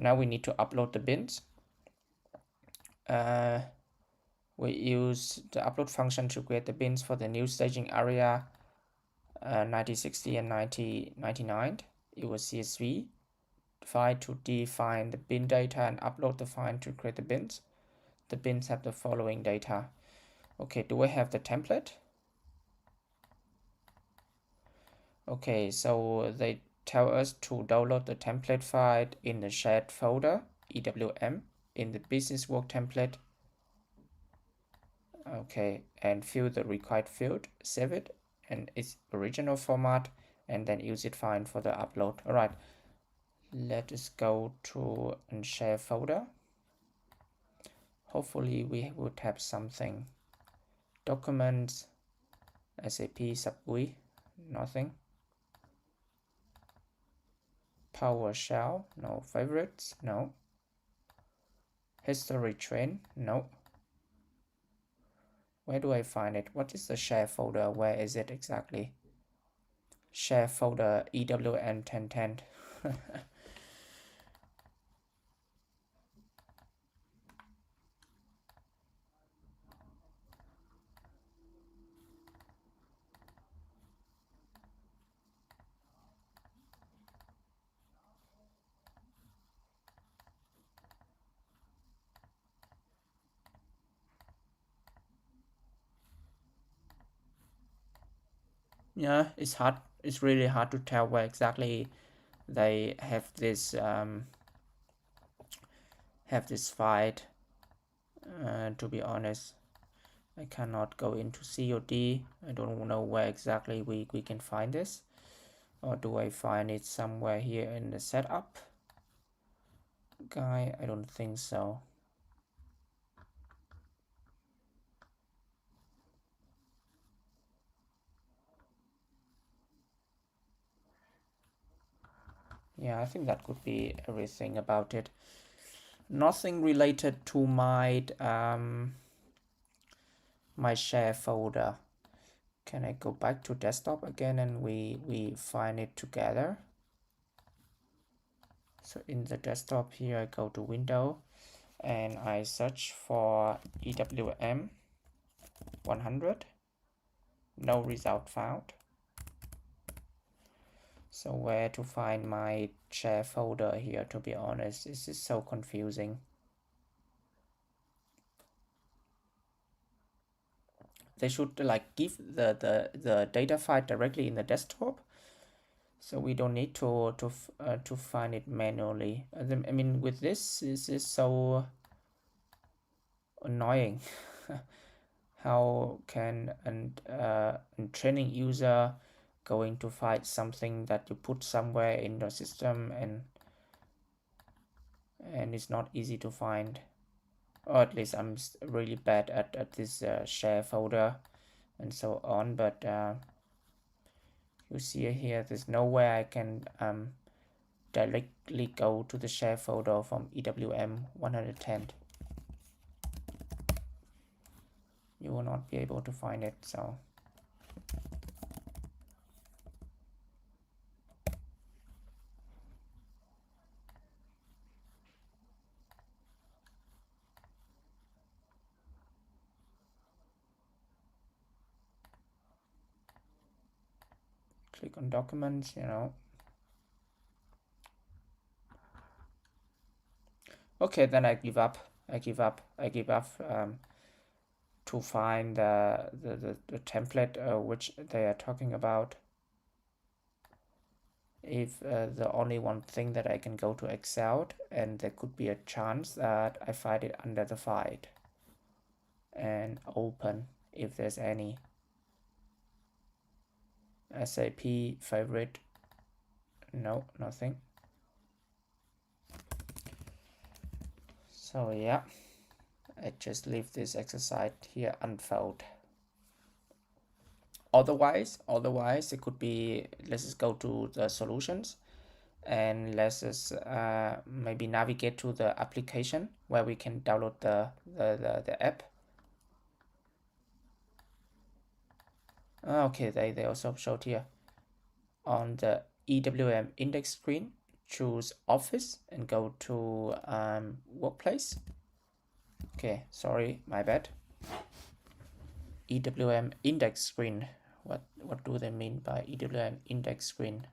Now we need to upload the bins. We use the upload function to create the bins for the new staging area 9060 and 9099. Use CSV file to define the bin data and upload the file to create the bins. The bins have the following data. Okay, do I have the template? Okay, so they tell us to download the template file in the shared folder EWM in the business work template. Okay, and fill the required field, save it in its original format, and then use it fine for the upload. All right, let us go to a share folder. Hopefully we would have something. Documents, SAP Subway, nothing. PowerShell, no. Favorites, no. History train, no. Where do I find it? What is the share folder? Where is it exactly? Share folder EWM 1010. Yeah, it's hard. It's really hard to tell where exactly they have this fight. To be honest, I cannot go into COD. I don't know where exactly we can find this, or do I find it somewhere here in the setup guy? I don't think so. Yeah, I think that could be everything about it. Nothing related to my my share folder. Can I go back to desktop again and we find it together? So in the desktop here, I go to window and I search for EWM 100. No result found. So where to find my share folder here, to be honest? This is so confusing. They should like give the data file directly in the desktop, so we don't need to find it manually. I mean, with this is so annoying. How can a training user going to find something that you put somewhere in the system and it's not easy to find? Or at least I'm really bad at this share folder and so on, but you see here there's nowhere I can directly go to the share folder from EWM 110. You will not be able to find it, so click on documents, you know. Okay, then I give up. I give up to find the template which they are talking about. If the only one thing that I can go to Excel, and there could be a chance that I find it under the file and open if there's any. SAP favorite, no, nothing. So yeah, I just leave this exercise here unfold. Otherwise it could be, let's just go to the solutions and let's just maybe navigate to the application where we can download the app. Okay, they also showed here on the EWM index screen. choose Office and go to Workplace. Okay, sorry, my bad. EWM index screen. What do they mean by EWM index screen?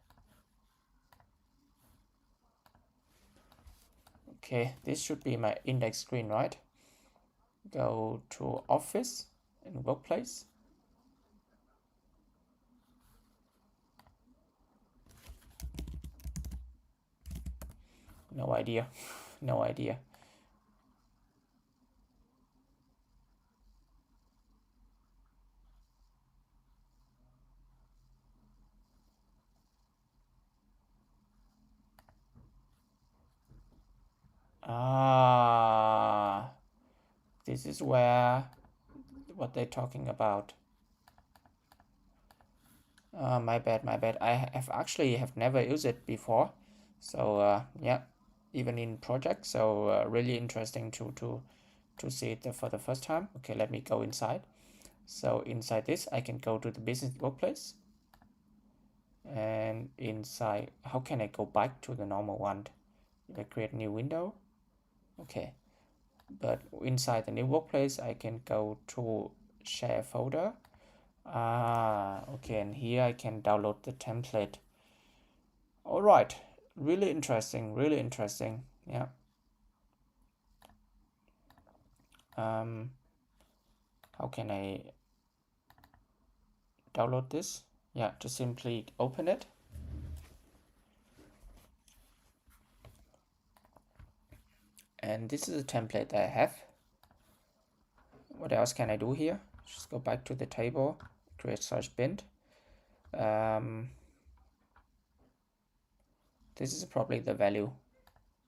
Okay, this should be my index screen, right? Go to Office and Workplace. No idea. No idea. Ah, this is where what they're talking about. My bad, my bad. I have never used it before, so yeah, even in project. So really interesting to see it for the first time. Okay, let me go inside. So inside this, I can go to the business workplace, and inside, how can I go back to the normal one? If I create a new window, okay. But inside the new workplace, I can go to share folder. Okay, and here I can download the template. All right, really interesting, really interesting. Yeah. How can I download this? Yeah, just simply open it. And this is a template that I have. What else can I do here? Just go back to the table, create search bin. This is probably the value.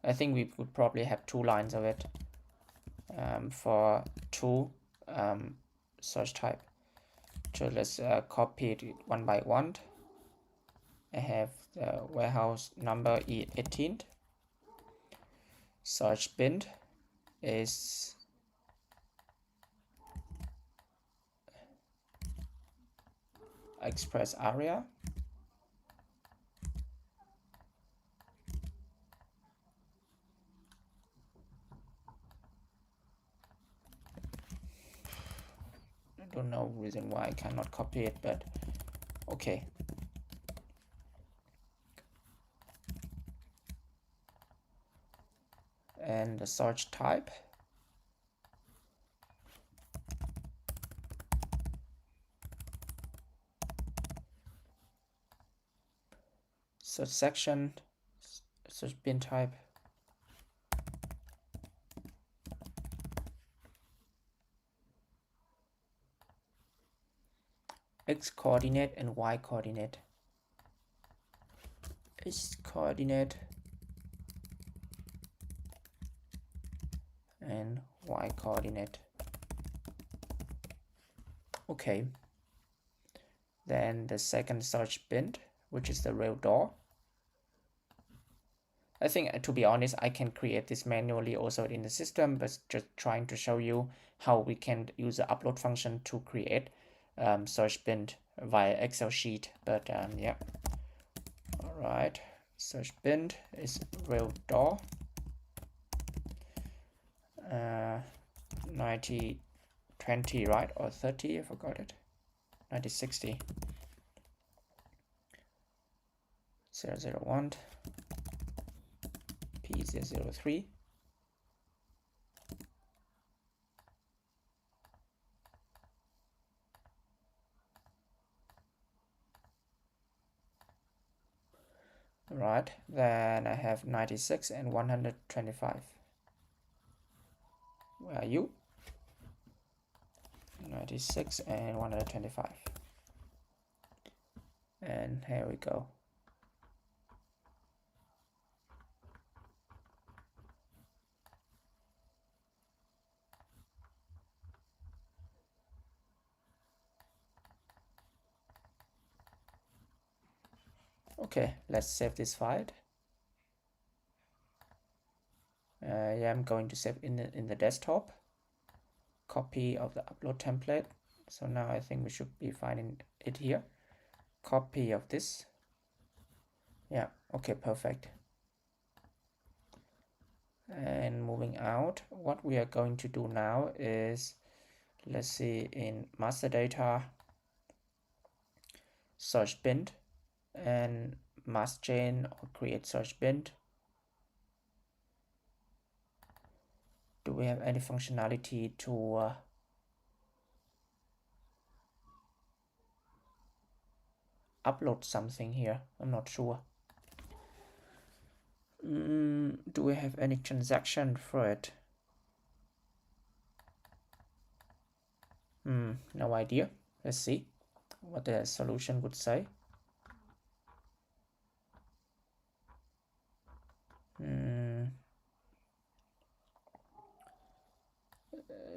I think we would probably have 2 lines of it for 2 search type. So let's copy it one by one. I have the warehouse number E18. Search bin is express area. I don't know reason why I cannot copy it, but okay. And the search type, search section, search bin type, x coordinate and y coordinate. X coordinate and y coordinate. Okay. Then the second search bin, which is the real door. I think, to be honest, I can create this manually also in the system, but just trying to show you how we can use the upload function to create search bin via Excel sheet. But yeah. All right. Search bin is real door. 9020, right? Or 30, I forgot it. 9060. 001. P003. Right, then I have 96 and 125. Where are you? 96 and 125. And here we go. Okay, let's save this file. Yeah, I'm going to save in the desktop. Copy of the upload template. So now I think we should be finding it here. Copy of this. Yeah, okay, perfect. moving out. What we are going to do now is, let's see, in master data, search bin, and mass chain or create search bin. Do we have any functionality to upload something here? I'm not sure. Do we have any transaction for it? No idea. Let's see what the solution would say.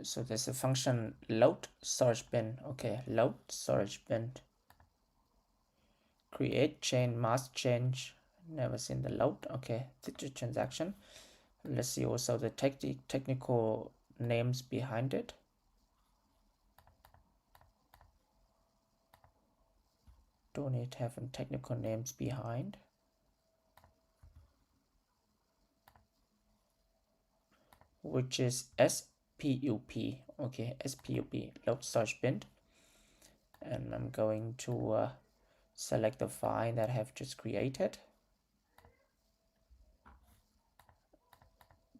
So there's a function load search bin. Okay, load search bin. Create chain mass change. Never seen the load. Okay, digit transaction. Let's see also the technical names behind it. Don't need to have technical names behind. Which is SPUP. Okay, SPUP, load search bin. And I'm going to select the file that I have just created.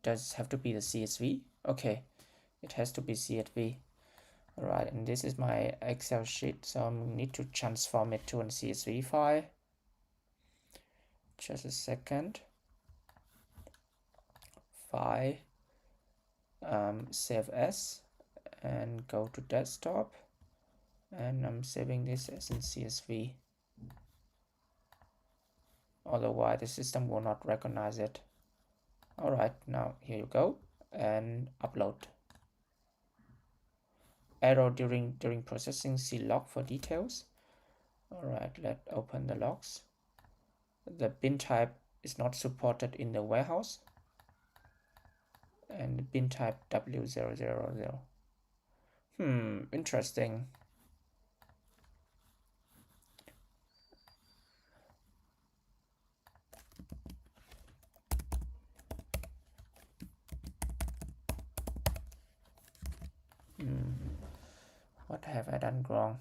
Does it have to be the CSV? Okay, it has to be CSV. All right, and this is my Excel sheet, so I need to transform it to a CSV file. Just a second. File, save as, and go to desktop, and I'm saving this as in CSV. Otherwise, the system will not recognize it. All right, now here you go, and upload. Error during processing. See log for details. All right, let's open the logs. The bin type is not supported in the warehouse, and the bin type W000. Interesting. What have I done wrong?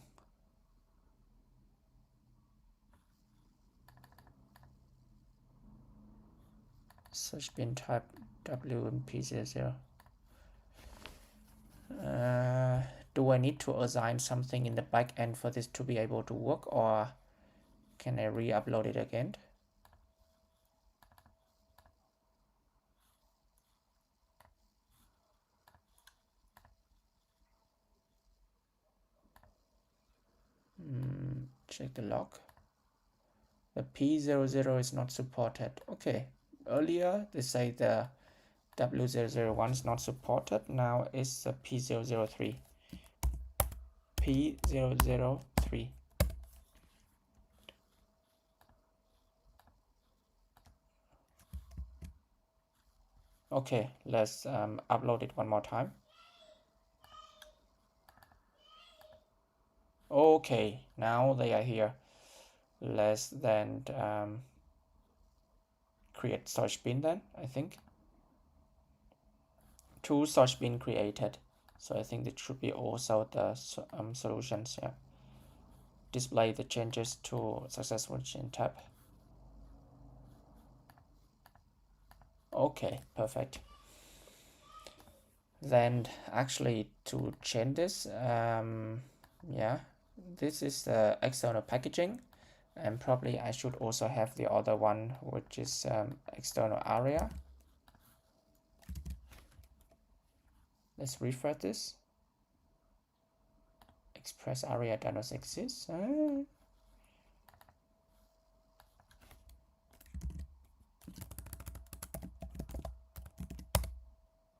Search bin type WMP00. Do I need to assign something in the back end for this to be able to work, or can I re-upload it again? Check the log. The P00 is not supported. Okay, earlier they say the W001 is not supported. Now it's the P003. P003. Okay, let's upload it one more time. Okay, now they are here. Let's then create search bin then, I think. 2 search bin created. So I think it should be also the solutions. Yeah. Display the changes to successful change tab. Okay, perfect. Then actually to change this, yeah, this is the external packaging, and probably I should also have the other one, which is external area. Let's refresh this. Express area does not exist.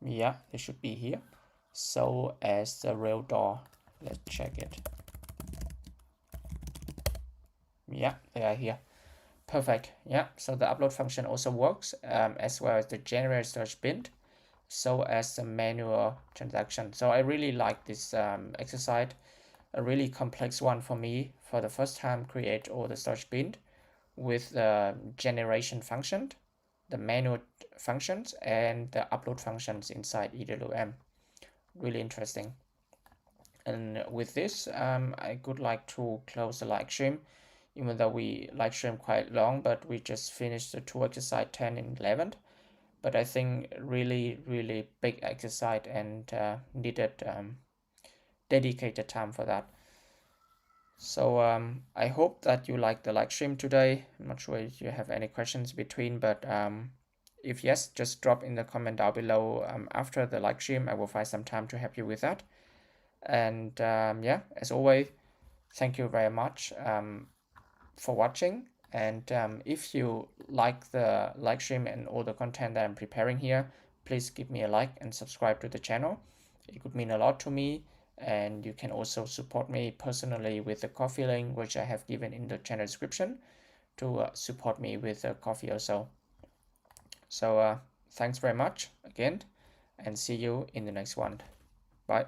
Yeah, they should be here. So as the rail door, let's check it. Yeah, they are here. Perfect. Yeah, so the upload function also works, as well as the generate search bin, so as the manual transaction. So I really like this exercise, a really complex one for me. For the first time, create all the search bin with the generation function, the manual functions and the upload functions inside EWM. Really interesting. And with this, I would like to close the live stream, even though we live stream quite long, but we just finished the two exercise 10 and 11. But I think really big exercise and needed dedicated time for that. So I hope that you like the live stream today. I'm not sure if you have any questions between, but if yes, just drop in the comment down below. After the live stream, I will find some time to help you with that. And yeah, as always, thank you very much for watching. And if you like the live stream and all the content that I'm preparing here, please give me a like and subscribe to the channel. It would mean a lot to me. And you can also support me personally with the coffee link, which I have given in the channel description, to support me with a coffee also. So thanks very much again, and see you in the next one. Bye.